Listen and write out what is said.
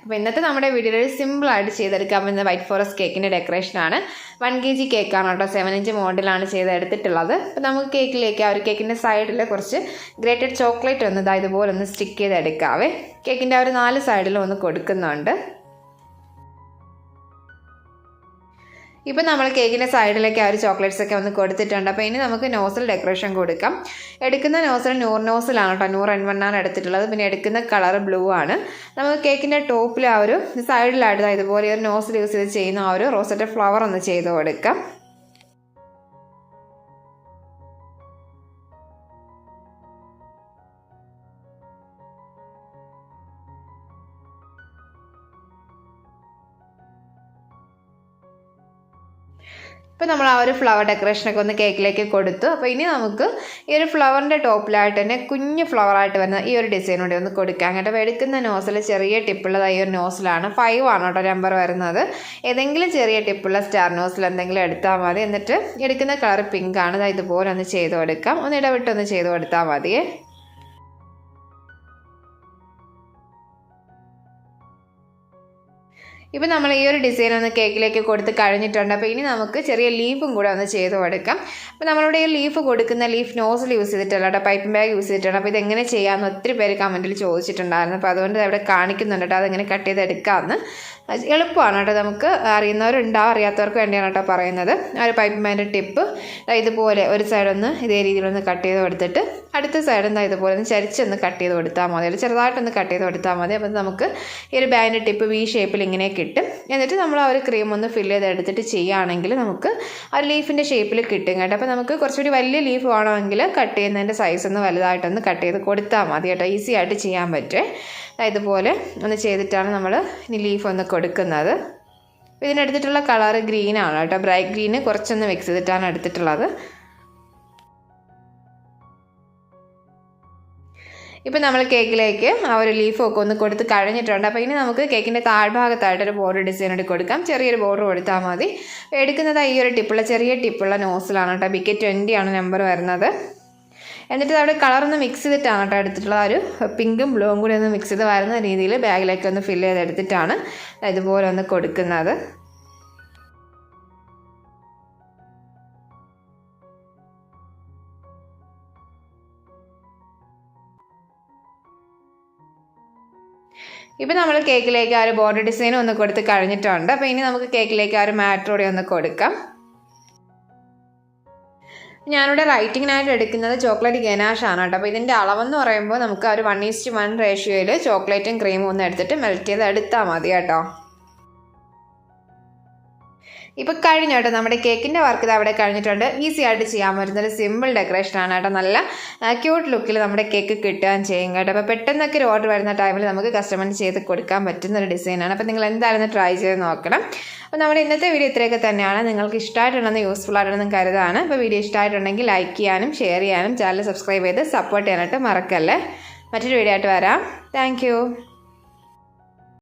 അപ്പോൾ ഇന്നത്തെ നമ്മുടെ വീഡിയോയിൽ സിമ്പിളായിട്ട് ചെയ്തെടുക്കാൻ പറ്റുന്ന വൈറ്റ് ഫോറസ്റ്റ് കേക്കിൻ്റെ ഡെക്കറേഷനാണ്. 1 kg കേക്കാണ് കേട്ടോ, 7" മോഡലാണ് ചെയ്തെടുത്തിട്ടുള്ളത്. അപ്പോൾ നമുക്ക് കേക്കിലേക്ക് ആ ഒരു കേക്കിൻ്റെ സൈഡിൽ കുറച്ച് ഗ്രേറ്റഡ് ചോക്ലേറ്റ് ഒന്ന് ഇതുപോലെ ഒന്ന് സ്റ്റിക്ക് ചെയ്തെടുക്കാവേ. കേക്കിൻ്റെ ആ ഒരു 4 സൈഡിലും ഒന്ന് കൊടുക്കുന്നുണ്ട്. ഇപ്പോൾ നമ്മൾ കേക്കിൻ്റെ സൈഡിലേക്ക് ആ ഒരു ചോക്ലേറ്റ്സ് ഒക്കെ ഒന്ന് കൊടുത്തിട്ടുണ്ട്. അപ്പോൾ ഇനി നമുക്ക് നോസിൽ ഡെക്കറേഷൻ കൊടുക്കാം. എടുക്കുന്ന നോസിൽ നൂർ നോസിലാണ് കേട്ടോ, നൂർ N1 ആണ് എടുത്തിട്ടുള്ളത്. പിന്നെ എടുക്കുന്ന കളർ ബ്ലൂ ആണ്. നമുക്ക് കേക്കിൻ്റെ ടോപ്പിൽ ആ ഒരു സൈഡിലായിട്ട് ഇതുപോലെ ഒരു നോസിൽ യൂസ് ചെയ്ത് ചെയ്യുന്ന ആ ഒരു റോസറ്റ ഫ്ലവർ ഒന്ന് ചെയ്ത് കൊടുക്കാം. ഇപ്പോൾ നമ്മൾ ആ ഒരു ഫ്ലവർ ഡെക്കറേഷനൊക്കെ ഒന്ന് കേക്കിലേക്ക് കൊടുത്തു. അപ്പോൾ ഇനി നമുക്ക് ഈ ഒരു ഫ്ലവറിൻ്റെ ടോപ്പിലായിട്ട് തന്നെ കുഞ്ഞ് ഫ്ലവറായിട്ട് വരുന്ന ഈ ഒരു ഡിസൈൻ കൂടി ഒന്ന് കൊടുക്കാം കേട്ടോ. അപ്പോൾ എടുക്കുന്ന നോസിൽ ചെറിയ ടിപ്പുള്ളത് ഈ ഒരു നോസിലാണ്, 5 ആണ് കേട്ടോ നമ്പർ വരുന്നത്. ഏതെങ്കിലും ചെറിയ ടിപ്പുള്ള സ്റ്റാർ നോസിൽ എന്തെങ്കിലും എടുത്താൽ മതി. എന്നിട്ട് എടുക്കുന്ന കളർ പിങ്ക് ആണ്, ഇതുപോലെ ഒന്ന് ചെയ്ത് കൊടുക്കാം. ഒന്ന് ഇടവിട്ടൊന്ന് ചെയ്ത് കൊടുത്താൽ മതിയേ. ഇപ്പോൾ നമ്മൾ ഈ ഒരു ഡിസൈൻ ഒന്ന് കേക്കിലേക്ക് കൊടുത്ത് കഴിഞ്ഞിട്ടുണ്ട്. അപ്പോൾ ഇനി നമുക്ക് ചെറിയ ലീഫും കൂടെ ഒന്ന് ചെയ്ത് കൊടുക്കാം. അപ്പോൾ നമ്മളിവിടെ ഈ ലീഫ് കൊടുക്കുന്ന ലീഫ് നോസിൽ യൂസ് ചെയ്തിട്ടല്ല കേട്ടോ, പൈപ്പിംഗ് ബാഗ് യൂസ് ചെയ്തിട്ടുണ്ട്. അപ്പോൾ ഇതെങ്ങനെ ചെയ്യാമെന്ന് ഒത്തിരി പേര് കമൻറ്റിൽ ചോദിച്ചിട്ടുണ്ടായിരുന്നു. അപ്പോൾ അതുകൊണ്ട് ഇവിടെ കാണിക്കുന്നുണ്ട് കേട്ടോ, അതെങ്ങനെ കട്ട് ചെയ്തെടുക്കാമെന്ന്. എളുപ്പമാണ് കേട്ടോ, നമുക്ക് അറിയുന്നവരുണ്ടാവും, അറിയാത്തവർക്ക് വേണ്ടിയാണ് കേട്ടോ പറയുന്നത്. ആ ഒരു പൈപ്പിംഗ് ബാഗിൻ്റെ ടിപ്പ് ഇതുപോലെ ഒരു സൈഡൊന്ന് ഇതേ രീതിയിലൊന്ന് കട്ട് ചെയ്ത് കൊടുത്തിട്ട് അടുത്ത സൈഡ് ഇതുപോലെ ഒന്ന് ചരിച്ചൊന്ന് കട്ട് ചെയ്ത് കൊടുത്താൽ മതി, അല്ലെങ്കിൽ ചെറുതായിട്ടൊന്ന് കട്ട് ചെയ്ത് കൊടുത്താൽ മതി. അപ്പോൾ നമുക്ക് ഈ ഒരു ബാഗിൻ്റെ ടിപ്പ് വി ഷേപ്പിൽ ഇങ്ങനെ കിട്ടും. എന്നിട്ട് നമ്മൾ ആ ഒരു ക്രീം ഒന്ന് ഫില്ല് ചെയ്തെടുത്തിട്ട് ചെയ്യുകയാണെങ്കിൽ നമുക്ക് ആ ഒരു ലീഫിൻ്റെ ഷേപ്പിൽ കിട്ടും കേട്ടോ. അപ്പോൾ നമുക്ക് കുറച്ചുകൂടി വലിയ ലീഫ് വേണമെങ്കിൽ കട്ട് ചെയ്യുന്നതിൻ്റെ സൈസ് ഒന്ന് വലുതായിട്ടൊന്ന് കട്ട് ചെയ്ത് കൊടുത്താൽ മതി കേട്ടോ, ഈസി ആയിട്ട് ചെയ്യാൻ പറ്റും. ഇതുപോലെ ഒന്ന് ചെയ്തിട്ടാണ് നമ്മൾ ഇനി ലീഫ് ഒന്ന് കൊടുക്കുന്നത്. ഇതിനെടുത്തിട്ടുള്ള കളർ ഗ്രീനാണ് കേട്ടോ, ബ്രൈറ്റ് ഗ്രീന് കുറച്ചൊന്ന് മിക്സ് ചെയ്തിട്ടാണ് എടുത്തിട്ടുള്ളത്. ഇപ്പോൾ നമ്മൾ കേക്കിലേക്ക് ആ ഒരു ലീഫൊക്കെ ഒന്ന് കൊടുത്ത് കഴിഞ്ഞിട്ടുണ്ട്. അപ്പോൾ ഇനി നമുക്ക് കേക്കിൻ്റെ താഴ്ഭാഗത്തായിട്ടൊരു ബോർഡർ ഡിസൈൻ എടുത്ത് കൊടുക്കാം. ചെറിയൊരു ബോർഡർ കൊടുത്താൽ മതി. എടുക്കുന്നത് ഈ ഒരു ടിപ്പുള്ള ചെറിയ ടിപ്പുള്ള നോസിലാണ് കേട്ടോ, BK 20 ആണ് നമ്പർ വരുന്നത്. എന്നിട്ട് അവിടെ കളറൊന്ന് മിക്സ് ചെയ്തിട്ടാണ് കേട്ടോ എടുത്തിട്ടുള്ളത്. ആ ഒരു പിങ്കും ബ്ലൂവും കൂടി ഒന്ന് മിക്സ് ചെയ്ത് വരുന്ന രീതിയിൽ ബാഗിലേക്ക് ഒന്ന് ഫില്ല് ചെയ്തെടുത്തിട്ടാണ് ഇതുപോലെ ഒന്ന് കൊടുക്കുന്നത്. ഇപ്പോൾ നമ്മൾ കേക്കിലേക്ക് ആ ഒരു ബോർഡർ ഡിസൈൻ ഒന്ന് കൊടുത്ത് കഴിഞ്ഞിട്ടുണ്ട്. അപ്പോൾ ഇനി നമുക്ക് കേക്കിലേക്ക് ആ ഒരു മാറ്ററോടെ ഒന്ന് കൊടുക്കാം. ഞാനിവിടെ റൈറ്റിങ്ങിനായിട്ട് എടുക്കുന്നത് ചോക്ലേറ്റ് ഗനാഷാണ് കേട്ടോ. അപ്പോൾ ഇതിൻ്റെ അളവെന്ന് പറയുമ്പോൾ നമുക്ക് ആ ഒരു 1:1 റേഷ്യോയിൽ ചോക്ലേറ്റും ക്രീമും ഒന്ന് എടുത്തിട്ട് മെൽറ്റ് ചെയ്ത് എടുത്താൽ മതി കേട്ടോ. ഇപ്പോൾ കഴിഞ്ഞു കേട്ടോ, നമ്മുടെ കേക്കിൻ്റെ വർക്ക് ഇത് അവിടെ കഴിഞ്ഞിട്ടുണ്ട്. ഈസി ആയിട്ട് ചെയ്യാൻ പറ്റുന്നൊരു സിമ്പിൾ ഡെക്കറേഷനാണ് കേട്ടോ. നല്ല ക്യൂട്ട് ലുക്കിൽ നമ്മുടെ കേക്ക് കിട്ടുകയും ചെയ്യും കേട്ടോ. അപ്പോൾ പെട്ടെന്നൊക്കെ ഒരു ഓർഡർ വരുന്ന ടൈമിൽ നമുക്ക് കസ്റ്റമൈസ് ചെയ്ത് കൊടുക്കാൻ പറ്റുന്നൊരു ഡിസൈനാണ്. അപ്പോൾ നിങ്ങൾ എന്തായാലും ട്രൈ ചെയ്ത് നോക്കണം. അപ്പോൾ നമ്മുടെ ഇന്നത്തെ വീഡിയോ ഇത്രയൊക്കെ തന്നെയാണ്. നിങ്ങൾക്ക് ഇഷ്ടമായിട്ടുണ്ടെന്ന് യൂസ്ഫുൾ ആയിട്ടുണ്ടെന്ന് കരുതാണ്. അപ്പോൾ വീഡിയോ ഇഷ്ടമായിട്ടുണ്ടെങ്കിൽ ലൈക്ക് ചെയ്യാനും ഷെയർ ചെയ്യാനും ചാനൽ സബ്സ്ക്രൈബ് ചെയ്ത് സപ്പോർട്ട് ചെയ്യാനായിട്ട് മറക്കല്ലേ. മറ്റൊരു വീഡിയോ ആയിട്ട് വരാം. താങ്ക്